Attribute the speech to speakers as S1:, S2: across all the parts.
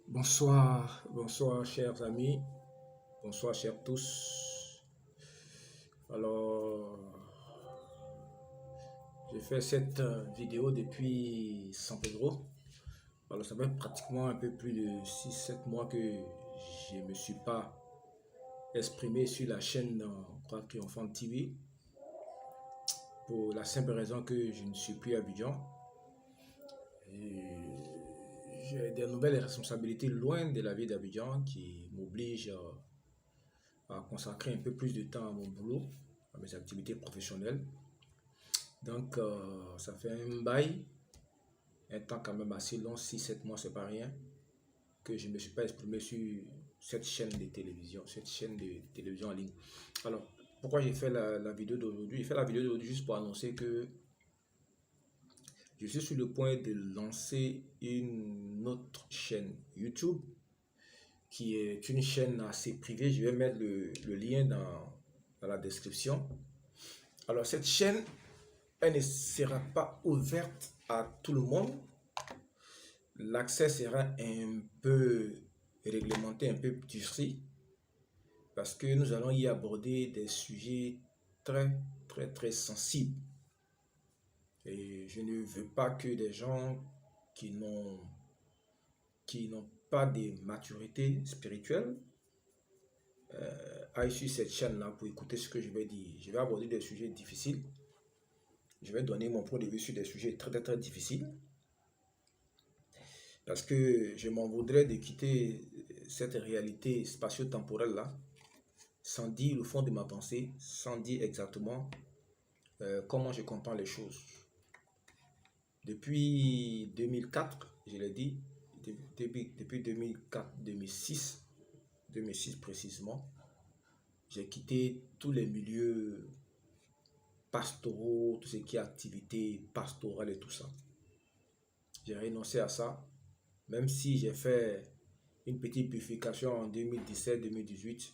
S1: Bonsoir chers amis, bonsoir chers tous. Alors, j'ai fait cette vidéo depuis San Pedro. Alors, ça fait pratiquement un peu plus de 6 7 mois que je ne me suis pas exprimé sur la chaîne Triomphant TV pour la simple raison que je ne suis plus à Abidjan. J'ai des nouvelles responsabilités loin de la vie d'Abidjan qui m'obligent à consacrer un peu plus de temps à mon boulot, à mes activités professionnelles. Donc, ça fait un bail, un temps quand même assez long, 6 7 mois, c'est pas rien, que je ne me suis pas exprimé sur cette chaîne de télévision en ligne. Alors, pourquoi j'ai fait la vidéo d'aujourd'hui? J'ai fait la vidéo d'aujourd'hui juste pour annoncer que je suis sur le point de lancer une autre chaîne YouTube qui est une chaîne assez privée. Je vais mettre le lien dans la description. Alors, cette chaîne, elle ne sera pas ouverte à tout le monde. L'accès sera un peu réglementé, un peu durci, parce que nous allons y aborder des sujets très sensibles. Et je ne veux pas que des gens qui n'ont pas de maturité spirituelle aillent sur cette chaîne-là pour écouter ce que je vais dire. Je vais aborder des sujets difficiles. Je vais donner mon point de vue sur des sujets très difficiles. Parce que je m'en voudrais de quitter cette réalité spatio-temporelle-là, sans dire le fond de ma pensée, sans dire exactement comment je comprends les choses. Depuis 2004, je l'ai dit, depuis 2004, 2006 précisément, j'ai quitté tous les milieux pastoraux, tout ce qui est activité pastorale et tout ça. J'ai renoncé à ça, même si j'ai fait une petite purification en 2017-2018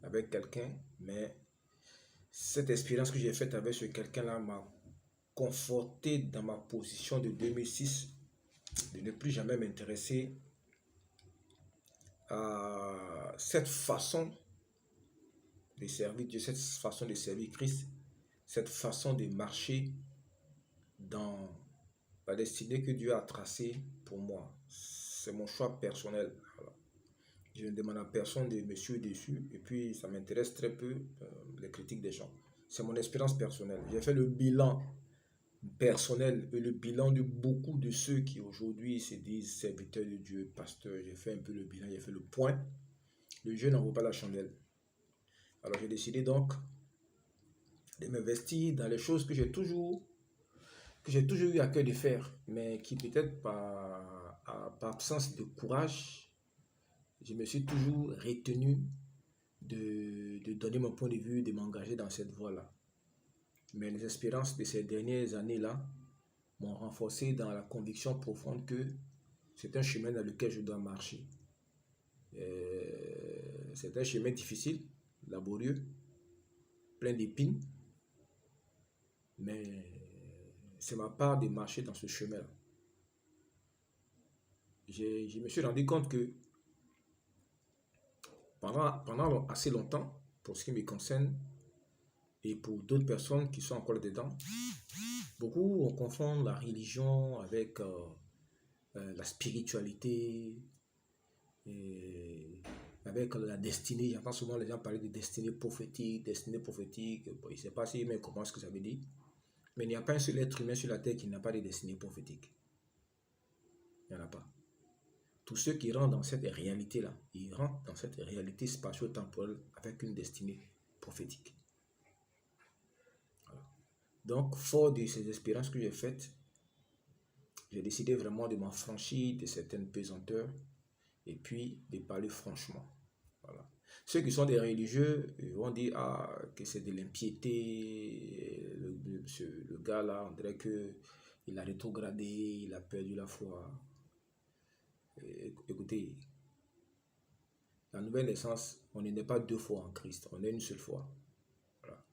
S1: avec quelqu'un, mais cette expérience que j'ai faite avec ce quelqu'un-là m'a conforté dans ma position de 2006 de ne plus jamais m'intéresser à cette façon de servir Dieu, cette façon de servir Christ, cette façon de marcher dans la destinée que Dieu a tracée pour moi. C'est mon choix personnel. Voilà. Je ne demande à personne de me suivre dessus et puis ça m'intéresse très peu les critiques des gens. C'est mon expérience personnelle. J'ai fait le bilan personnel et le bilan de beaucoup de ceux qui aujourd'hui se disent serviteurs de Dieu, pasteurs. J'ai fait un peu le bilan, j'ai fait le point. Le jeu n'en vaut pas la chandelle. Alors j'ai décidé donc de m'investir dans les choses que j'ai toujours eu à cœur de faire, mais qui peut-être par absence de courage, je me suis toujours retenu de donner mon point de vue, de m'engager dans cette voie-là. Mais les expériences de ces dernières années-là m'ont renforcé dans la conviction profonde que c'est un chemin dans lequel je dois marcher. C'est un chemin difficile, laborieux, plein d'épines, mais c'est ma part de marcher dans ce chemin-là. Je me suis rendu compte que pendant assez longtemps, pour ce qui me concerne, et pour d'autres personnes qui sont encore dedans, beaucoup on confond la religion avec la spiritualité, et avec la destinée. J'entends souvent les gens parler de destinée prophétique, destinée prophétique. Bon, je ne sais pas si mais comment est-ce que ça veut dire. Mais il n'y a pas un seul être humain sur la terre qui n'a pas de destinée prophétique. Il n'y en a pas. Tous ceux qui rentrent dans cette réalité-là, ils rentrent dans cette réalité spatio-temporelle avec une destinée prophétique. Voilà. Donc, fort de ces expériences que j'ai faites, j'ai décidé vraiment de m'affranchir de certaines pesanteurs et puis de parler franchement. Voilà. Ceux qui sont des religieux vont dire que c'est de l'impiété. Le gars là, on dirait qu'il a rétrogradé, il a perdu la foi. Écoutez, la nouvelle naissance, on n'est pas deux fois en Christ, on est une seule fois. Voilà.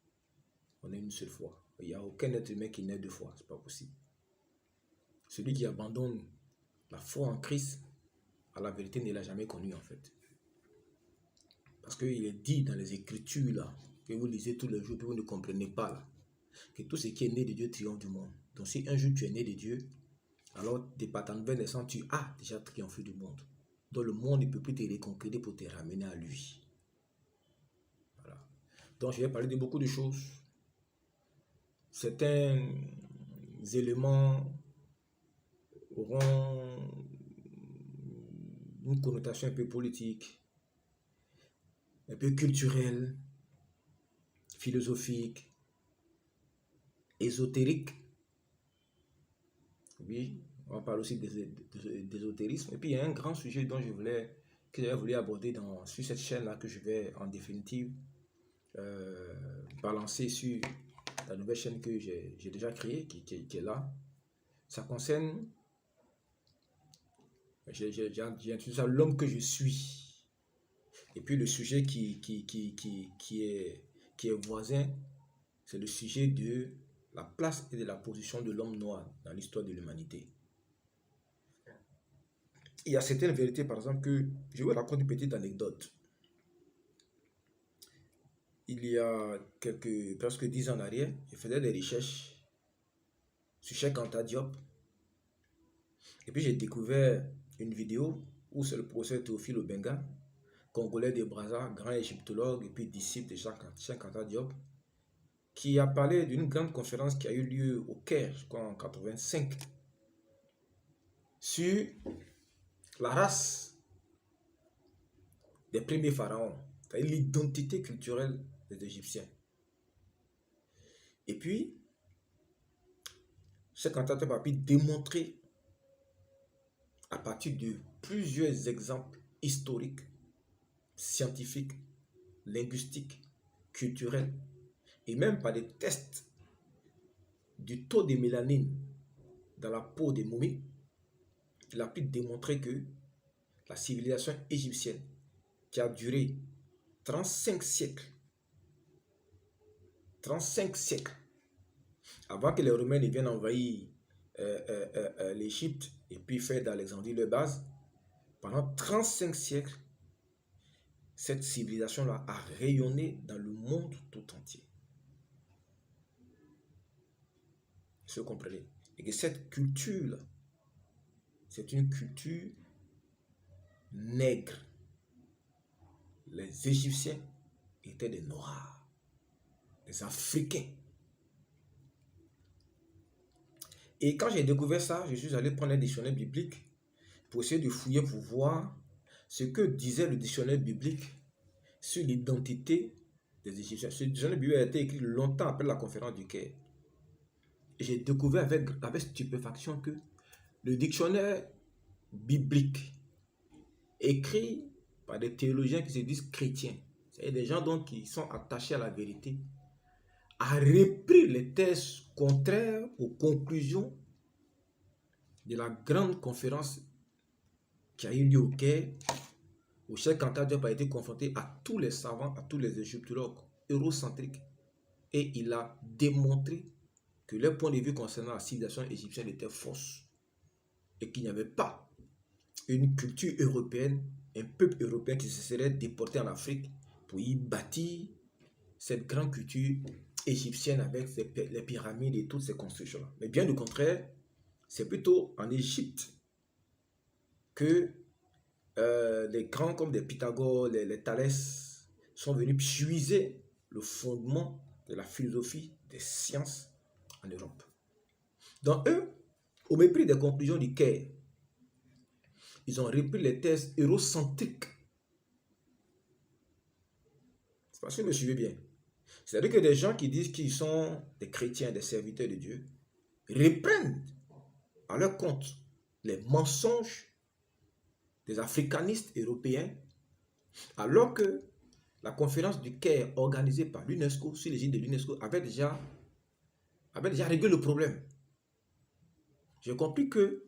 S1: On est une seule fois. Il n'y a aucun être humain qui naît deux fois, c'est pas possible. Celui qui abandonne la foi en Christ à la vérité ne l'a jamais connue en fait. Parce qu'il est dit dans les Écritures là, que vous lisez tous les jours, que vous ne comprenez pas là, que tout ce qui est né de Dieu triomphe du monde. Donc si un jour tu es né de Dieu, alors par ta nouvelle naissance, tu as déjà triomphé du monde. Donc le monde ne peut plus te reconquérir pour te ramener à lui. Voilà. Donc je vais parler de beaucoup de choses. Certains éléments auront une connotation un peu politique, un peu culturelle, philosophique, ésotérique. Oui, on va parler aussi d'ésotérisme. Et puis il y a un grand sujet dont que j'avais voulu aborder sur cette chaîne-là, que je vais en définitive balancer sur la nouvelle chaîne que j'ai déjà créée, qui est là. Ça concerne, j'ai introduit ça, l'homme que je suis. Et puis le sujet qui est voisin, c'est le sujet de la place et de la position de l'homme noir dans l'histoire de l'humanité. Il y a certaines vérités, par exemple, que je vais raconter une petite anecdote. Il y a presque 10 ans en arrière, je faisais des recherches sur Cheikh Anta Diop. Et puis j'ai découvert une vidéo où c'est le professeur Théophile Obenga, congolais de Brazza, grand égyptologue et puis disciple de Cheikh Anta Diop, qui a parlé d'une grande conférence qui a eu lieu au Caire, je crois en 85, sur la race des premiers pharaons, c'est-à-dire l'identité culturelle des Égyptiens. Et puis, Cheikh Anta Diop a pu démontrer à partir de plusieurs exemples historiques, scientifiques, linguistiques, culturels, et même par des tests du taux de mélanine dans la peau des momies, il a pu démontrer que la civilisation égyptienne, qui a duré 35 siècles, avant que les Romains ne viennent envahir l'Égypte et puis faire d'Alexandrie leur base, pendant 35 siècles, cette civilisation-là a rayonné dans le monde tout entier. Vous comprenez? Et que cette culture-là, c'est une culture nègre. Les Égyptiens étaient des Noirs, des Africains. Et quand j'ai découvert ça, je suis allé prendre un dictionnaire biblique pour essayer de fouiller pour voir ce que disait le dictionnaire biblique sur l'identité des Égyptiens. Ce dictionnaire biblique a été écrit longtemps après la conférence du Caire. Et j'ai découvert avec stupéfaction que le dictionnaire biblique, écrit par des théologiens qui se disent chrétiens, c'est des gens donc qui sont attachés à la vérité, a repris les thèses contraires aux conclusions de la grande conférence qui a eu lieu au Caire, où Cheikh Anta Diop a été confronté à tous les savants, à tous les égyptologues eurocentriques, et il a démontré que leur point de vue concernant la civilisation égyptienne était fausse et qu'il n'y avait pas une culture européenne, un peuple européen qui se serait déporté en Afrique pour y bâtir cette grande culture égyptienne avec les pyramides et toutes ces constructions-là. Mais bien au contraire, c'est plutôt en Égypte que les grands comme des Pythagore, les Thalès sont venus puiser le fondement de la philosophie des sciences en Europe. Donc eux, au mépris des conclusions du Caire, ils ont repris les thèses eurocentriques. C'est parce que vous me suivez bien. C'est-à-dire que des gens qui disent qu'ils sont des chrétiens, des serviteurs de Dieu, reprennent à leur compte les mensonges des africanistes européens, alors que la conférence du Caire organisée par l'UNESCO, sur l'égide de l'UNESCO, avait déjà réglé le problème. J'ai compris que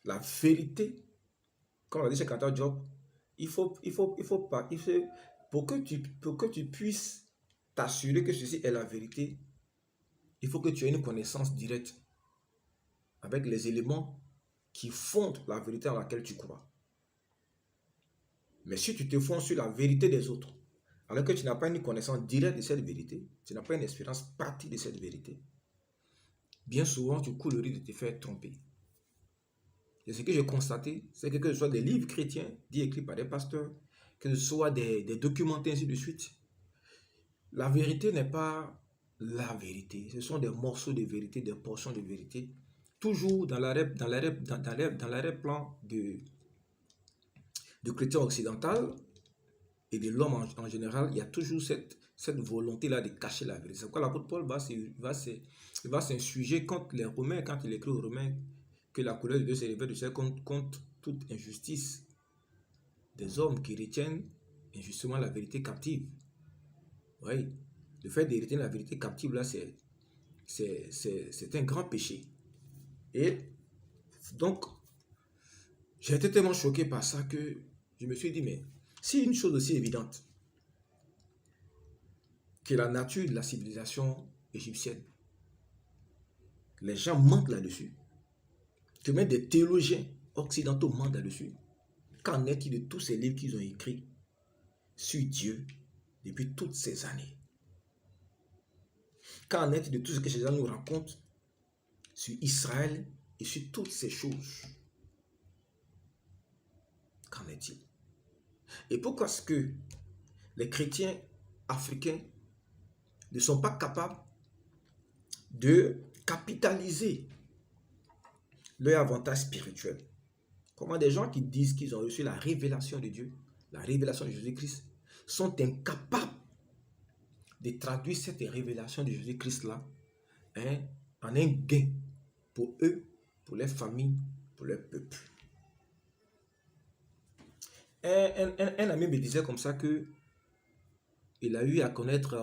S1: la vérité, comme on a dit chez Anta Diop, pour que tu puisses t'assurer que ceci est la vérité, il faut que tu aies une connaissance directe avec les éléments qui fonde la vérité en laquelle tu crois. Mais si tu te fondes sur la vérité des autres, alors que tu n'as pas une connaissance directe de cette vérité, tu n'as pas une expérience partie de cette vérité, bien souvent tu cours le risque de te faire tromper. Et ce que j'ai constaté, c'est que ce soit des livres chrétiens, dits écrits par des pasteurs, que ce soit des documentaires, ainsi de suite, la vérité n'est pas la vérité. Ce sont des morceaux de vérité, des portions de vérité, toujours dans l'arrière-plan du chrétien occidental et de l'homme en général. Il y a toujours cette volonté-là de cacher la vérité. C'est pourquoi l'apôtre Paul va s'insurger contre les Romains, quand il écrit aux Romains que la couleur de Dieu se révèle de ciel contre toute injustice des hommes qui retiennent injustement la vérité captive. Oui, le fait de retenir la vérité captive, là, c'est un grand péché. Et donc, j'ai été tellement choqué par ça que je me suis dit, mais si une chose aussi évidente que la nature de la civilisation égyptienne, les gens mentent là-dessus, que même des théologiens occidentaux mentent là-dessus, qu'en est-il de tous ces livres qu'ils ont écrits sur Dieu depuis toutes ces années? Qu'en est-il de tout ce que ces gens nous racontent sur Israël et sur toutes ces choses? Qu'en est-il? Et pourquoi est-ce que les chrétiens africains ne sont pas capables de capitaliser leur avantage spirituel? Comment des gens qui disent qu'ils ont reçu la révélation de Dieu, la révélation de Jésus-Christ, sont incapables de traduire cette révélation de Jésus-Christ-là en un gain pour eux, pour leurs familles, pour leur peuple. Un ami me disait comme ça que il a eu à connaître,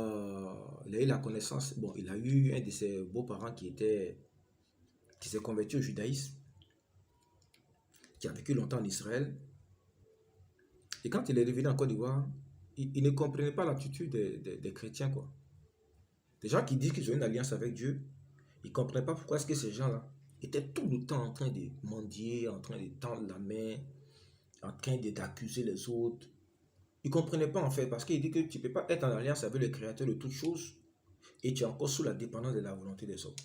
S1: il a eu la connaissance, bon, il a eu un de ses beaux-parents qui s'est converti au judaïsme, qui a vécu longtemps en Israël. Et quand il est revenu en Côte d'Ivoire, il ne comprenait pas l'attitude des chrétiens, quoi. Des gens qui disent qu'ils ont une alliance avec Dieu, ils ne comprenaient pas pourquoi est-ce que ces gens-là étaient tout le temps en train de mendier, en train de tendre la main, en train d'accuser les autres. Ils ne comprenaient pas en fait, parce qu'il dit que tu ne peux pas être en alliance avec le Créateur de toutes choses et tu es encore sous la dépendance de la volonté des hommes.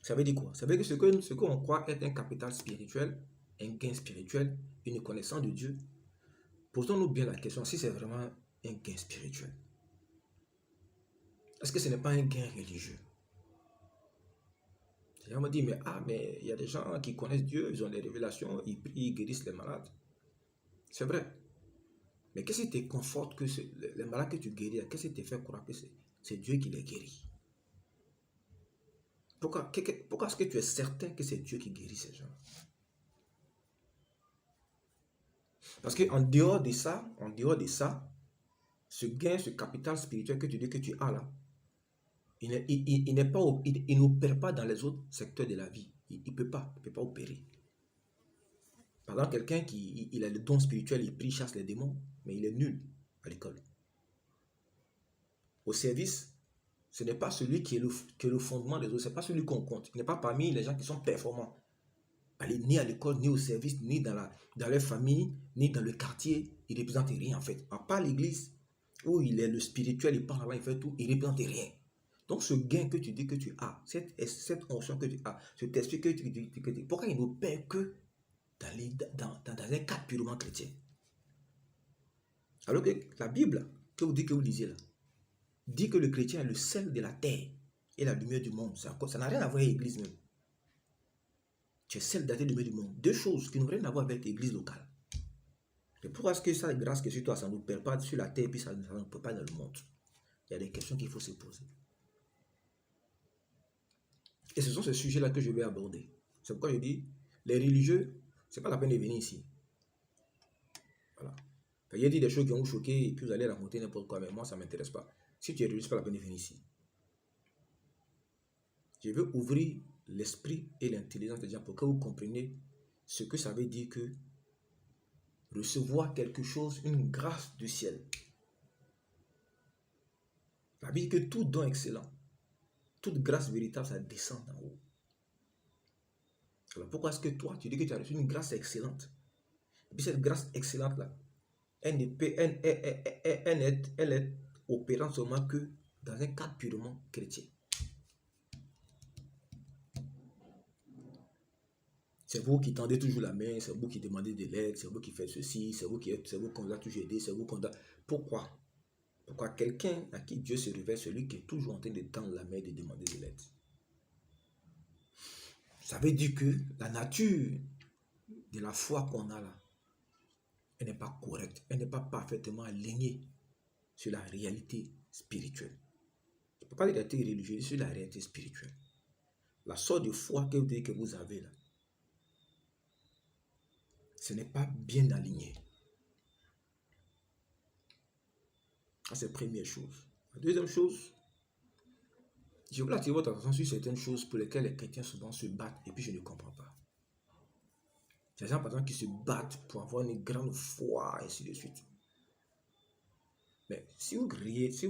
S1: Ça veut dire quoi? Ça veut dire que ce qu'on croit être un capital spirituel, un gain spirituel, une connaissance de Dieu, posons-nous bien la question si c'est vraiment un gain spirituel. Est-ce que ce n'est pas un gain religieux? Les gens me disent, mais il y a des gens qui connaissent Dieu, ils ont des révélations, ils prient, ils guérissent les malades. C'est vrai. Mais qu'est-ce qui te conforte que les malades que tu guéris, qu'est-ce qui te fait croire que c'est Dieu qui les guérit? Pourquoi est-ce que tu es certain que c'est Dieu qui guérit ces gens? Parce qu'en dehors de ça, ce gain, ce capital spirituel que tu dis que tu as là, il n'opère pas dans les autres secteurs de la vie. Il ne peut pas opérer. Par exemple, quelqu'un qui a le don spirituel, il prie, chasse les démons, mais il est nul à l'école. Au service, ce n'est pas celui qui est le fondement des autres, ce n'est pas celui qu'on compte. Il n'est pas parmi les gens qui sont performants. Ni à l'école, ni au service, ni dans leur famille, ni dans le quartier. Il ne représente rien en fait. À part l'église, où il est le spirituel, il parle là-bas, il fait tout, il ne représente rien. Donc ce gain que tu dis que tu as, cette onction que tu as, cet esprit que tu dis, pourquoi il n'opère que dans un cadre purement chrétien? Alors que la Bible, que vous dites que vous lisez là, dit que le chrétien est le sel de la terre et la lumière du monde. Ça n'a rien à voir avec l'église même. Tu es sel de la terre et la lumière du monde. Deux choses qui n'ont rien à voir avec l'église locale. Et pourquoi est-ce que ça, grâce que sur toi, ça ne nous perd pas sur la terre et puis ça ne nous perd pas dans le monde? Il y a des questions qu'il faut se poser. Et ce sont ces sujets-là que je vais aborder. C'est pourquoi je dis, les religieux, ce n'est pas la peine de venir ici. Voilà. Il y a dit des choses qui ont choqué et puis vous allez raconter n'importe quoi, mais moi, ça ne m'intéresse pas. Si tu es religieux, ce n'est pas la peine de venir ici. Je veux ouvrir l'esprit et l'intelligence des gens pour que vous compreniez ce que ça veut dire que recevoir quelque chose, une grâce du ciel. La Bible dit que tout don excellent, toute grâce véritable, ça descend d'en haut. Alors pourquoi est-ce que toi, tu dis que tu as reçu une grâce excellente? Et puis cette grâce excellente-là, elle est opérante seulement que dans un cadre purement chrétien. C'est vous qui tendez toujours la main, c'est vous qui demandez de l'aide, c'est vous qui faites ceci, c'est vous qu'on a toujours aidé, c'est vous qu'on a... Pourquoi? Pourquoi quelqu'un à qui Dieu se révèle, celui qui est toujours en train de tendre la main et de demander de l'aide? Ça veut dire que la nature de la foi qu'on a là, elle n'est pas correcte, elle n'est pas parfaitement alignée sur la réalité spirituelle. Je ne peux pas dire la réalité religieuse, sur la réalité spirituelle. La sorte de foi que vous avez là, ce n'est pas bien aligné. Ça, c'est la première chose. La deuxième chose, je voulais attirer votre attention sur certaines choses pour lesquelles les chrétiens souvent se battent et puis je ne comprends pas. Il y a des gens, par exemple, qui se battent pour avoir une grande foi, et ainsi de suite. Mais si vous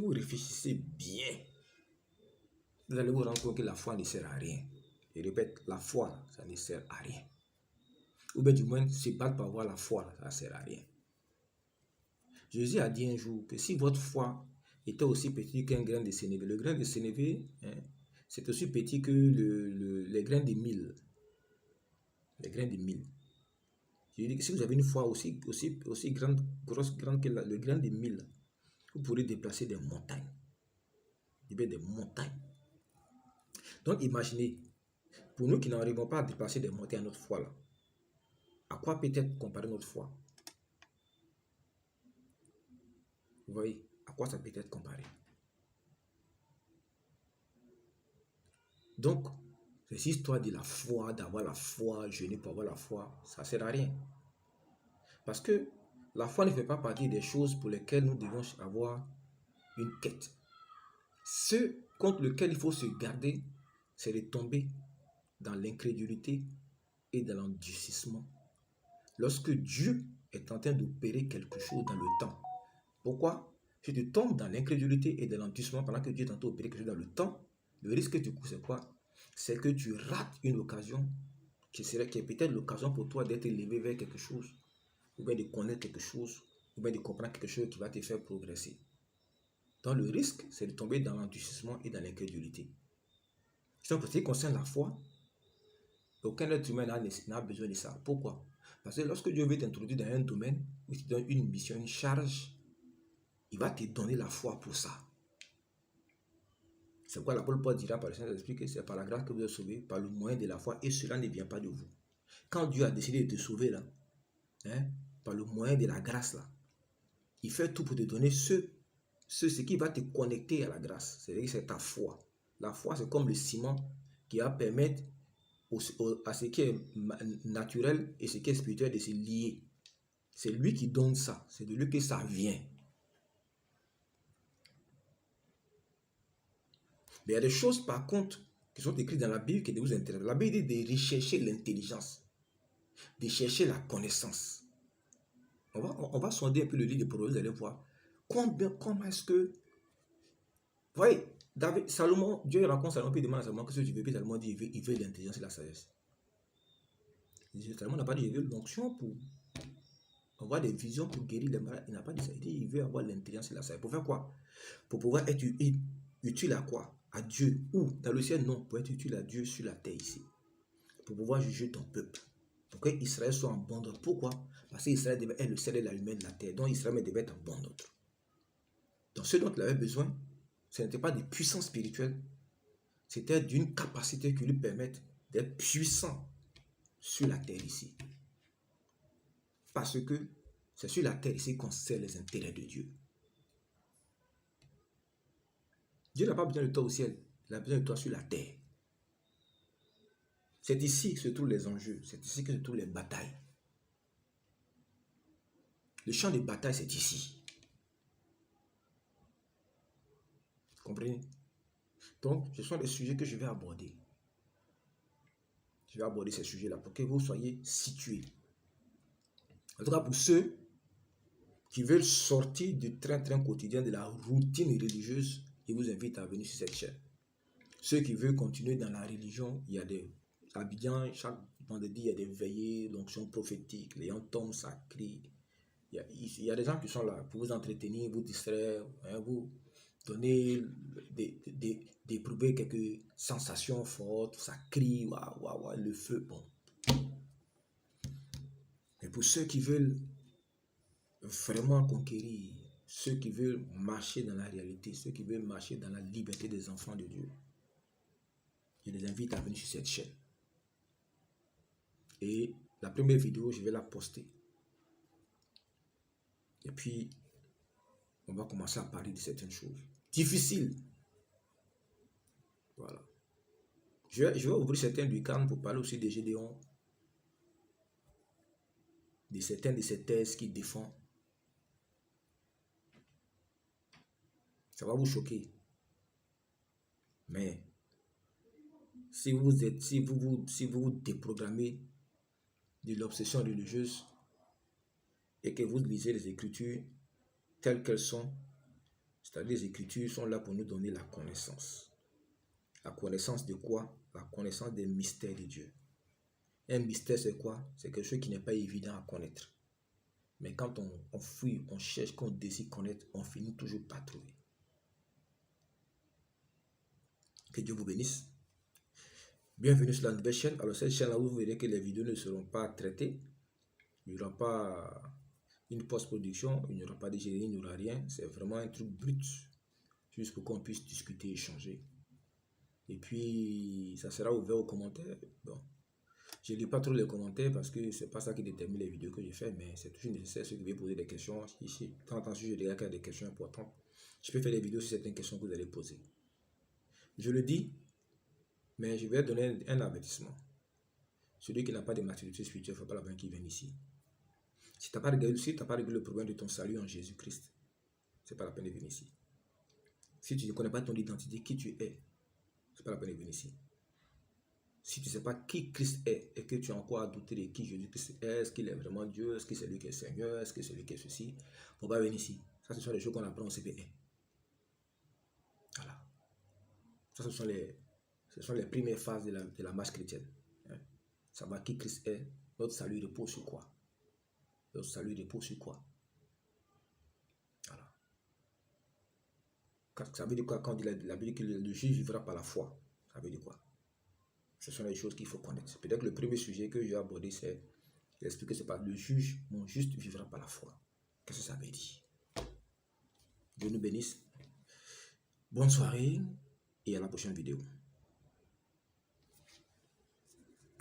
S1: réfléchissez bien, vous allez vous rendre compte que la foi ne sert à rien. Je répète, la foi, ça ne sert à rien. Ou bien du moins, se battre pour avoir la foi, ça ne sert à rien. Jésus a dit un jour que si votre foi était aussi petit qu'un grain de sénévé, le grain de sénévé, c'est aussi petit que les grains de mil. Les grains de mil. Je dis que si vous avez une foi aussi grande que le grain de mil, vous pourrez déplacer des montagnes. Des montagnes. Donc imaginez, pour nous qui n'arrivons pas à déplacer des montagnes à notre foi là, à quoi peut-être comparer notre foi? Vous voyez, à quoi ça peut être comparé? Donc, cette histoire de la foi, d'avoir la foi, jeûner pour avoir la foi, ça ne sert à rien. Parce que la foi ne fait pas partie des choses pour lesquelles nous devons avoir une quête. Ce contre lequel il faut se garder, c'est de tomber dans l'incrédulité et dans l'endurcissement. Lorsque Dieu est en train d'opérer quelque chose dans le temps. Pourquoi? Si tu tombes dans l'incrédulité et dans l'endurcissement pendant que Dieu est en train d'opérer quelque chose dans le temps, le risque du coup c'est quoi? C'est que tu rates une occasion qui est peut-être l'occasion pour toi d'être élevé vers quelque chose, ou bien de connaître quelque chose, ou bien de comprendre quelque chose qui va te faire progresser. Donc le risque, c'est de tomber dans l'endurcissement et dans l'incrédulité. Donc, pour ce qui concerne la foi, aucun être humain n'a besoin de ça. Pourquoi? Parce que lorsque Dieu veut t'introduire dans un domaine, où il te donne une mission, une charge, il va te donner la foi pour ça. C'est pourquoi l'apôtre Paul dira par le Saint-Esprit que c'est par la grâce que vous êtes sauvés, par le moyen de la foi, et cela ne vient pas de vous. Quand Dieu a décidé de te sauver là, par le moyen de la grâce là, il fait tout pour te donner ce qui va te connecter à la grâce. C'est-à-dire que c'est ta foi. La foi, c'est comme le ciment qui va permettre à ce qui est naturel et ce qui est spirituel de se lier. C'est lui qui donne ça. C'est de lui que ça vient. Mais il y a des choses, par contre, qui sont écrites dans la Bible qui vous intéressent. La Bible dit de rechercher l'intelligence, de chercher la connaissance. On va sonder un peu le livre de Proverbes, vous allez voir. Comment est-ce que... Vous voyez, Salomon, Dieu raconte Salomon, puis il demande à Salomon que ce que tu veux, puis Salomon dit il veut l'intelligence et la sagesse. Salomon n'a pas dit il veut l'onction pour avoir des visions pour guérir les malades. Il n'a pas dit ça. Il dit il veut avoir l'intelligence et la sagesse. Pour faire quoi? Pour pouvoir être utile à quoi? À Dieu. Ou dans le ciel, non. Pour être utile à Dieu sur la terre ici. Pour pouvoir juger ton peuple. Pour que Israël soit en bon ordre. Pourquoi? Parce qu'Israël devait être le ciel et la lumière de la terre. Donc Israël devait être en bon ordre. Donc ce dont il avait besoin, ce n'était pas des puissances spirituelles. C'était d'une capacité qui lui permette d'être puissant sur la terre ici. Parce que c'est sur la terre ici qu'on sert les intérêts de Dieu. Dieu n'a pas besoin de toi au ciel. Il a besoin de toi sur la terre. C'est ici que se trouvent les enjeux. C'est ici que se trouvent les batailles. Le champ de bataille, c'est ici. Vous comprenez? Donc, ce sont les sujets que je vais aborder. Je vais aborder ces sujets-là pour que vous soyez situés. En tout cas, pour ceux qui veulent sortir du train-train quotidien de la routine religieuse, je vous invite à venir sur cette chaîne. Ceux qui veulent continuer dans la religion, il y a des Abidjan, chaque vendredi, il y a des veillées, l'onction prophétique, les gens tombent, ça crie. Il y a des gens qui sont là pour vous entretenir, vous distraire, hein, vous donner, d'éprouver quelques sensations fortes, ça crie, waouh, waouh, waouh, le feu, bon. Mais pour ceux qui veulent vraiment conquérir, ceux qui veulent marcher dans la réalité, ceux qui veulent marcher dans la liberté des enfants de Dieu, je les invite à venir sur cette chaîne. Et la première vidéo, je vais la poster. Et puis, on va commencer à parler de certaines choses difficiles. Voilà. Je vais ouvrir certains du calme pour parler aussi des Gédéons, de certains de ces thèses qui défendent. Ça va vous choquer. Mais si vous vous déprogrammez de l'obsession religieuse et que vous lisez les Écritures telles qu'elles sont, c'est-à-dire les Écritures sont là pour nous donner la connaissance. La connaissance de quoi? La connaissance des mystères de Dieu. Un mystère, c'est quoi? C'est quelque chose qui n'est pas évident à connaître. Mais quand on fouille, on cherche, qu'on désire connaître, on finit toujours par trouver. Que Dieu vous bénisse. Bienvenue sur la nouvelle chaîne. Alors cette chaîne-là, vous verrez que les vidéos ne seront pas traitées. Il n'y aura pas une post-production, il n'y aura pas de génie, il n'y aura rien. C'est vraiment un truc brut, juste pour qu'on puisse discuter, échanger. Et puis, ça sera ouvert aux commentaires. Bon, je ne lis pas trop les commentaires parce que c'est pas ça qui détermine les vidéos que je fais, mais c'est toujours nécessaire ceux qui veulent poser des questions. Ici, quand je regarde qu'il y a des questions importantes, je peux faire des vidéos sur certaines questions que vous allez poser. Je le dis, mais je vais donner un avertissement. Celui qui n'a pas de maturité spirituelle, il ne faut pas la peine qu'il vienne ici. Si tu n'as pas réglé le problème de ton salut en Jésus-Christ, ce n'est pas la peine de venir ici. Si tu ne connais pas ton identité, qui tu es, ce n'est pas la peine de venir ici. Si tu ne sais pas qui Christ est et que tu as encore à douter de qui Jésus-Christ est, est-ce qu'il est vraiment Dieu, est-ce que c'est lui qui est Seigneur, est-ce que c'est lui qui est ceci, il ne faut pas venir ici. Ça, ce sont les choses qu'on apprend au CP1. Voilà. Ça, ce sont les premières phases de la marche chrétienne. Hein? Savoir qui Christ est, notre salut repose sur quoi? Notre salut repose sur quoi? Voilà. Ça veut dire quoi quand on dit la Bible que le juge vivra par la foi? Ça veut dire quoi? Ce sont les choses qu'il faut connaître. Peut-être que le premier sujet que je vais aborder, c'est d'expliquer que c'est pas le juge, mon juste vivra par la foi. Qu'est-ce que ça veut dire? Dieu nous bénisse. Bonne soirée et à la prochaine vidéo.